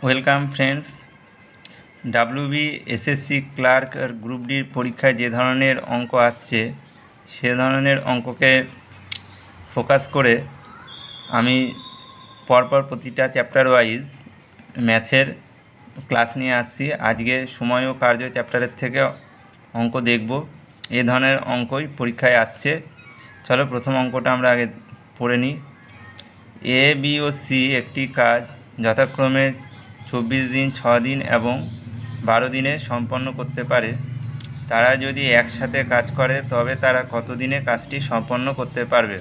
Welcome friends. WB SSC clerk আর group ডির পরীক্ষায় যে ধরনের অঙ্ক আসছে সে ধরনের অঙ্ককে ফোকাস করে আমি পরপর প্রতিটা চ্যাপ্টার ওয়াইজ ম্যাথের ক্লাস নিয়ে আসছি। আজকে সময় ও কার্য চ্যাপ্টারের থেকে অঙ্ক দেখব। এ ধরনের অঙ্কই পরীক্ষায় আসছে। চলো প্রথম অঙ্কটা আমরা আগে পড়ে নিই। এ বি ও সি একটি কাজ যথাক্রমে 24 দিন, 6 দিন এবং 12 দিনে সম্পন্ন করতে পারে। তারা যদি একসাথে কাজ করে তবে তারা কত দিনে কাজটি সম্পন্ন করতে পারবে?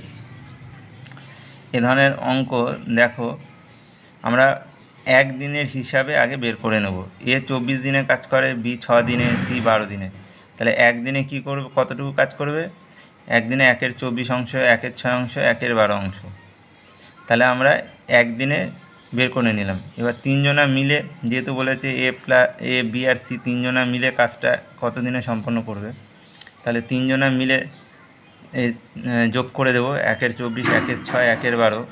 এ ধরনের অঙ্ক দেখো, আমরা একদিনের হিসাবে আগে বের করে নেব। এ 24 দিনে কাজ করে, বি 6 দিনে, সি 12 দিনে। তাহলে একদিনে কী করবে, কতটুকু কাজ করবে? একদিনে 1/24 অংশ, 1/6 অংশ, 1/12 অংশ। তাহলে আমরা একদিনে বের করে নিলাম। এবার তিনজনা মিলে, যেহেতু বলেছে এ বি আর সি তিনজনা মিলে কাজটা কত দিনে সম্পন্ন করবে, তাহলে তিনজনা মিলে যোগ করে দেবো। 1/24, 1/6, 1/12।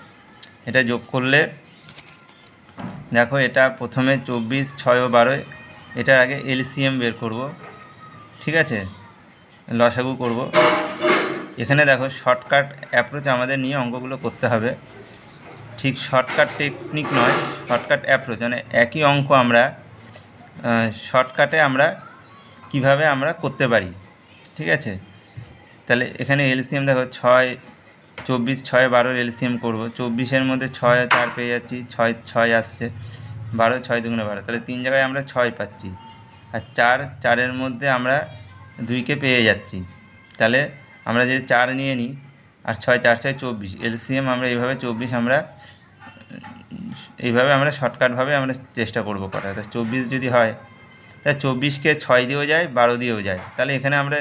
এটা যোগ করলে দেখো, এটা প্রথমে 24, 6 ও 12, এটার আগে এলসিএম বের করব। ঠিক আছে, লসাগু করব। এখানে দেখো শর্টকাট অ্যাপ্রোচ আমাদের নিয়ে অঙ্কগুলো করতে হবে। ঠিক শর্টকাট টেকনিক নয়, শর্টকাট অ্যাপ্রোচ, মানে একই অঙ্ক আমরা শর্টকাটে আমরা কিভাবে আমরা করতে পারি। ঠিক আছে, তাহলে এখানে এলসিএম দেখো, 24, 6, 12 এলসিএম করব। 24-এর মধ্যে 6 আর 4 পেয়ে যাচ্ছি, 6 আসছে। 12, 6 দুগুণে 12, তাহলে 3 জায়গায় আমরা 6 পাচ্ছি। আর 4-4-এর মধ্যে আমরা 2কে পেয়ে যাচ্ছি। তাহলে আমরা যদি 4 নিয়ে নিই আর 6, 4, 6, 24 এলসিএম আমরা এইভাবে 24 আমরা আমরা শর্টকাটভাবে আমরা চেষ্টা করব করার। তা 24 যদি হয়, তা 24কে 6 দিয়েও যায়, 12 দিয়েও যায়। তাহলে এখানে আমরা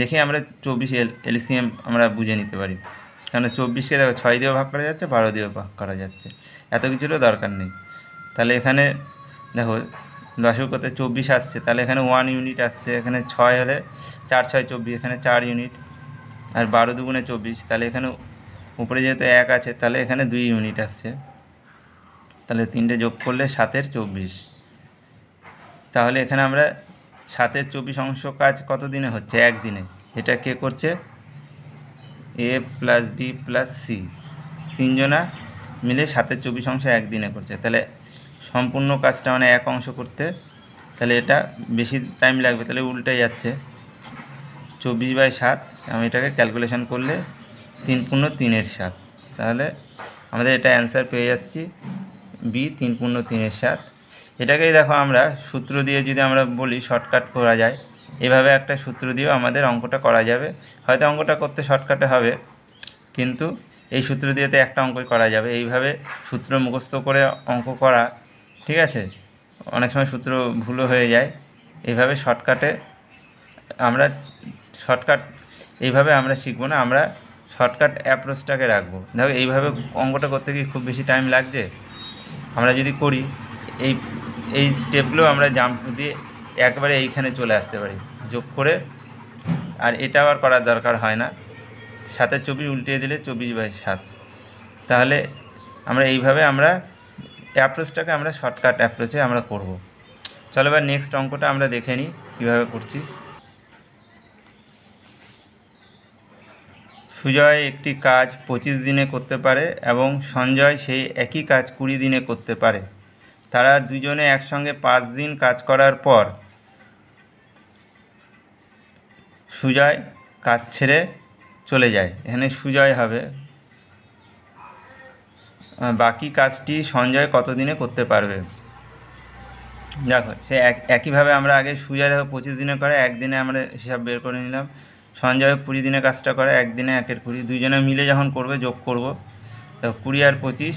দেখে আমরা 24 এলসিএম আমরা বুঝে নিতে পারি। কারণ 24কে দেখো 6 দিয়েও ভাগ করা যাচ্ছে, 12 দিয়েও ভাগ করা যাচ্ছে, এত কিছুরও দরকার নেই। তাহলে এখানে দেখো লসাগু করতে 24 আসছে, তাহলে এখানে 1 ইউনিট আসছে। এখানে 6 হলে 4, 6, 24, এখানে 4 ইউনিট। আর 12 দুগুণে 24, তাহলে এখানে উপরে যেহেতু 1 আছে, তাহলে এখানে 2 ইউনিট আসছে। তাহলে 3টে যোগ করলে 7-এর 24। তাহলে এখানে আমরা 7-এর 24 অংশ কাজ কত দিনে হচ্ছে? একদিনে। এটা কে করছে? এ প্লাস বি প্লাস সি তিনজনা মিলে 7-এর 24 অংশ একদিনে করছে। তাহলে সম্পূর্ণ কাজটা মানে এক অংশ করতে, তাহলে এটা বেশি টাইম লাগবে। তাহলে উল্টে যাচ্ছে, 24/7। আমি এটাকে ক্যালকুলেশন করলে 3×3=7। তাহলে আমাদের এটা অ্যান্সার পেয়ে যাচ্ছি বি 3×3=7। এটাকেই দেখো আমরা সূত্র দিয়ে যদি আমরা বলি শর্টকাট করা যায়, এভাবে একটা সূত্র দিয়েও আমাদের অঙ্কটা করা যাবে। হয়তো অঙ্কটা করতে শর্টকাটে হবে, কিন্তু এই সূত্র দিয়ে তো একটা অঙ্কই করা যাবে। এইভাবে সূত্র মুখস্থ করে অঙ্ক করা, ঠিক আছে, অনেক সময় সূত্র ভুলও হয়ে যায়। এইভাবে শর্টকাটে আমরা এইভাবে আমরা শিখবো না, আমরা শর্টকাট অ্যাপ্রোচটাকে রাখবো। দেখো এইভাবে অঙ্কটা করতে কি খুব বেশি টাইম লাগছে? আমরা যদি করি এই স্টেপগুলো আমরা জাম্প দিয়ে একবারে এইখানে চলে আসতে পারি যোগ করে। আর এটা আবার করার দরকার হয় না, 7-এর 24 উল্টিয়ে দিলে 24/7। তাহলে আমরা এইভাবে আমরা অ্যাপ্রোচটাকে আমরা শর্টকাট অ্যাপ্রোচে আমরা করব। চলো এবার নেক্সট অঙ্কটা আমরা দেখে নিই কীভাবে করছি। সুজয় একটি কাজ 25 দিনে করতে পারে এবং সঞ্জয় সেই একই কাজ 20 দিনে করতে পারে। তারা দুজনে একসঙ্গে 5 দিন কাজ করার পর সুজয় কাজ ছেড়ে চলে যায়। এখানে সুজয় হবে, বাকি কাজটি সঞ্জয় কত দিনে করতে পারবে? দেখো সে একইভাবে আমরা আগে সুজয় দেখো 25 দিনে করে, একদিনে আমরা হিসাব বের করে নিলাম। সঞ্জয় 20 দিনে কাজটা করে, একদিনে 1/20। দুজনে মিলে যখন করবে যোগ করব, তো 20 আর 25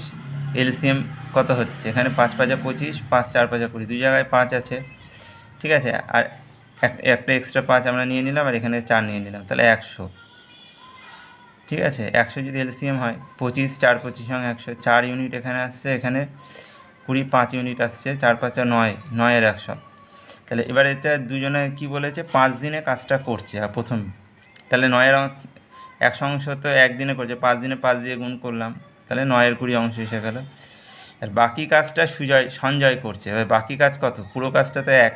এলসিএম কত হচ্ছে? এখানে 5×5 = 25, 5×4 = 20, দুই জায়গায় 5 আছে। ঠিক আছে, আর একটা এক্সট্রা 5 আমরা নিয়ে নিলাম, আর এখানে 4 নিয়ে নিলাম, তাহলে 100। ঠিক আছে, 100 যদি এলসিএম হয়, 25, 4, 25 = 100, 4 ইউনিট এখানে আসছে, এখানে 20, 5 ইউনিট আসছে, 4×5 = 9, 9-এর 100। তাহলে এবার এটা দুজনে কি বলেছে? 5 দিনে কাজটা করছে প্রথম। তাহলে 9-এর 100 অংশ তো একদিনে করছে, 5 দিনে 5 দিয়ে গুণ করলাম, তাহলে 9-এর 20 অংশ এসে গেল। আর বাকি কাজটা সঞ্জয় করছে। এবার বাকি কাজ কত? পুরো কাজটা তো 1,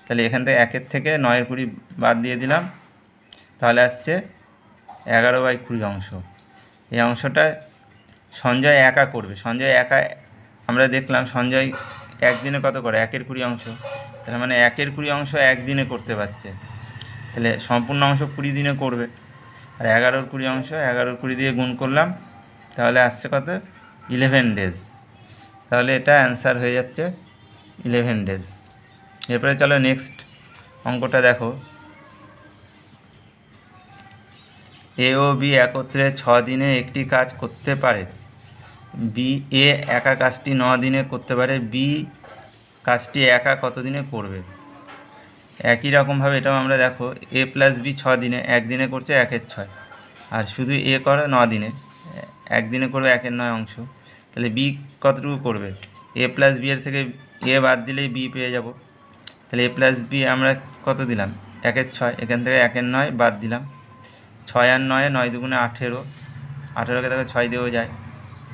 তাহলে এখান থেকে 1 থেকে 9-20 বাদ দিয়ে দিলাম, তাহলে আসছে 11/20 অংশ। এই অংশটা সঞ্জয় একা করবে। সঞ্জয় একা, আমরা দেখলাম সঞ্জয় একদিনে কত করে? 1/20 অংশ। তার মানে 1/20 অংশ একদিনে করতে পারছে, তাহলে সম্পূর্ণ অংশ 20 দিনে করবে। আর 11/20 অংশ 11/20 দিয়ে গুণ করলাম, তাহলে আসছে কত? 11 ডেজ। তাহলে এটা অ্যান্সার হয়ে যাচ্ছে 11 ডেজ। এরপরে চলো নেক্সট অঙ্কটা দেখো। এ ও বি একত্রে 6 দিনে একটি কাজ করতে পারে। এ একা কাজটি 9 দিনে করতে পারে, বি কাজটি একা কত দিনে করবে? একই রকমভাবে এটাও আমরা দেখো, এ প্লাস বি 6 দিনে, একদিনে করছে 1/6, আর শুধু এ করে 9 দিনে, একদিনে করবে 1/9 অংশ। তাহলে বি কতটুকু করবে? এ প্লাস বি এর থেকে এ বাদ দিলেই বি পেয়ে যাব। তাহলে এ প্লাস বি আমরা কত দিলাম? 1/6, এখান থেকে 1/9 বাদ দিলাম। 6 আর 9, 9 দুগুণে 18, 18কে দেখো 6 দিয়েও যায়,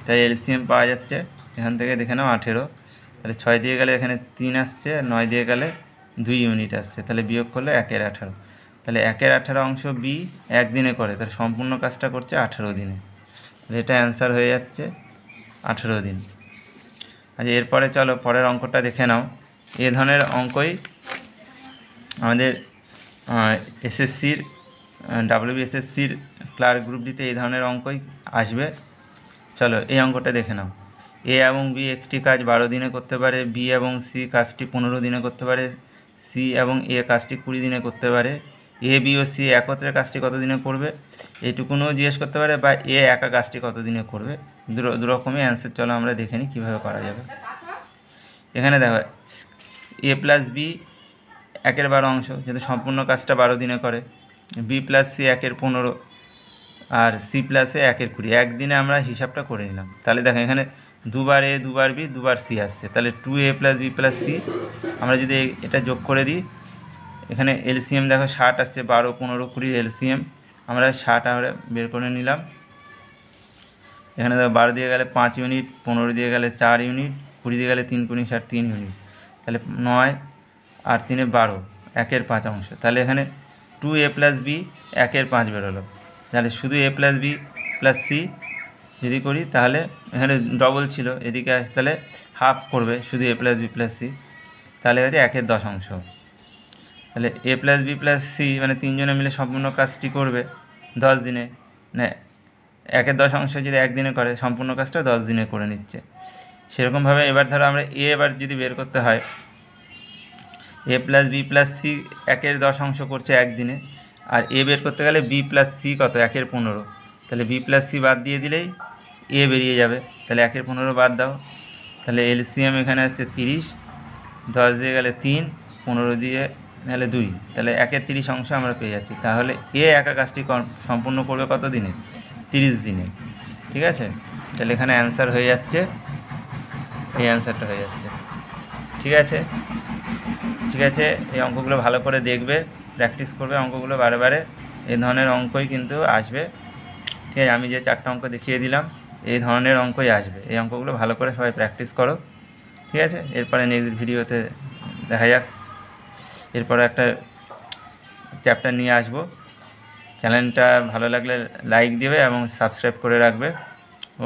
তাই এলসিএম পাওয়া যাচ্ছে এখান থেকে, দেখে নাও 18। তাহলে 6 দিয়ে গেলে এখানে 3 আসছে, 9 দিয়ে গেলে 2 ইউনিট আসছে, তাহলে বিয়োগ করলে 1/18। তাহলে 1/18 অংশ বি একদিনে করে, তাহলে সম্পূর্ণ কাজটা করছে 18 দিনে। তাহলে এটা অ্যান্সার হয়ে যাচ্ছে 18 দিন। আচ্ছা, এরপরে চলো পরের অঙ্কটা দেখে নাও। এ ধরনের অঙ্কই আমাদের এসএসসির WBSSCর ক্লার্ক গ্রুপ ডিতে এই ধরনের অঙ্কই আসবে। চলো এই অঙ্কটা দেখে নাও। এ এবং বি একটি কাজ 12 দিনে করতে পারে, বি এবং সি কাজটি 15 দিনে করতে পারে, সি এবং এ কাজটি 20 দিনে করতে পারে। এ বি ও সি একত্রে কাজটি কত দিনে করবে? এইটুকুনও জিজ্ঞেস করতে পারে, বা এ একা কাজটি কত দিনে করবে। দুরকমই অ্যান্সার। চলো আমরা দেখে নিই কীভাবে করা যাবে। এখানে দেখো, এ প্লাস বি 1/12 অংশ, যেহেতু সম্পূর্ণ কাজটা 12 দিনে করে। বি প্লাস সি 1/15, আর সি প্লাসে 1/20, একদিনে আমরা হিসাবটা করে নিলাম। তাহলে দেখো এখানে দুবার এ, দুবার বি, দুবার সি আসছে, তাহলে 2a plus B plus C. আমরা যদি এটা যোগ করে দিই, এখানে এলসিএম দেখো 60 আসছে, 12, 15, 20 এলসিএম আমরা 60 আমরা বের করে নিলাম। এখানে দেখো 12 দিয়ে গেলে 5 ইউনিট, 15 দিয়ে গেলে 4 ইউনিট, 20 দিয়ে গেলে 3 × 60 3 ইউনিট, তাহলে 9 আর 3 12, 1/5 অংশ। তাহলে এখানে 2a প্লাস বি 1/5 বেরোলো। তাহলে শুধু এ প্লাস বি প্লাস সি যদি করি, তাহলে এখানে ডবল ছিল, এদিকে আসে তাহলে হাফ করবে শুধু এ প্লাস বি প্লাস সি, তাহলে হচ্ছে 1/10 অংশ। তাহলে এ প্লাস বি প্লাস সি মানে 3 জনে মিলে সম্পূর্ণ কাজটি করবে 10 দিনে। না, 1/10 অংশ যদি একদিনে করে, সম্পূর্ণ কাজটা 10 দিনে করে নিচ্ছে। সেরকমভাবে এবার ধরো আমরা এ এবার যদি বের করতে হয়, এ প্লাস বি প্লাস সি 1/10 অংশ করছে একদিনে, আর এ বের করতে গেলে বি প্লাস সি কত? 1/15, তাহলে বি প্লাস সি বাদ দিয়ে দিলেই এ বেরিয়ে যাবে। তাহলে 1/15 বাদ দাও, তাহলে এলসিএম এখানে আসছে 30, 10 দিয়ে গেলে 3, 15 দিয়ে গেলে 2, তাহলে 1/30 অংশ আমরা পেয়ে যাচ্ছি। তাহলে এ একা কাজটি সম্পূর্ণ করবে কত দিনে? 30 দিনে। ঠিক আছে, তাহলে এখানে অ্যান্সার হয়ে যাচ্ছে, এই অ্যান্সারটা হয়ে যাচ্ছে। ঠিক আছে, ঠিক আছে, এই অঙ্কগুলো ভালো করে দেখবে, প্র্যাকটিস করবে অঙ্কগুলো বারে বারে, এই ধরনের অঙ্কই কিন্তু আসবে। ঠিক আছে, আমি যে 4টা অঙ্ক দেখিয়ে দিলাম এই ধরনের অঙ্কই আসবে। এই অঙ্কগুলো ভালো করে সবাই প্র্যাকটিস করো। ঠিক আছে, এরপরে নেক্সট ভিডিওতে দেখা যাক, এরপরে একটা চ্যাপ্টার নিয়ে আসবো। চ্যানেলটা ভালো লাগলে লাইক দেবে এবং সাবস্ক্রাইব করে রাখবে।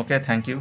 ওকে, থ্যাংক ইউ।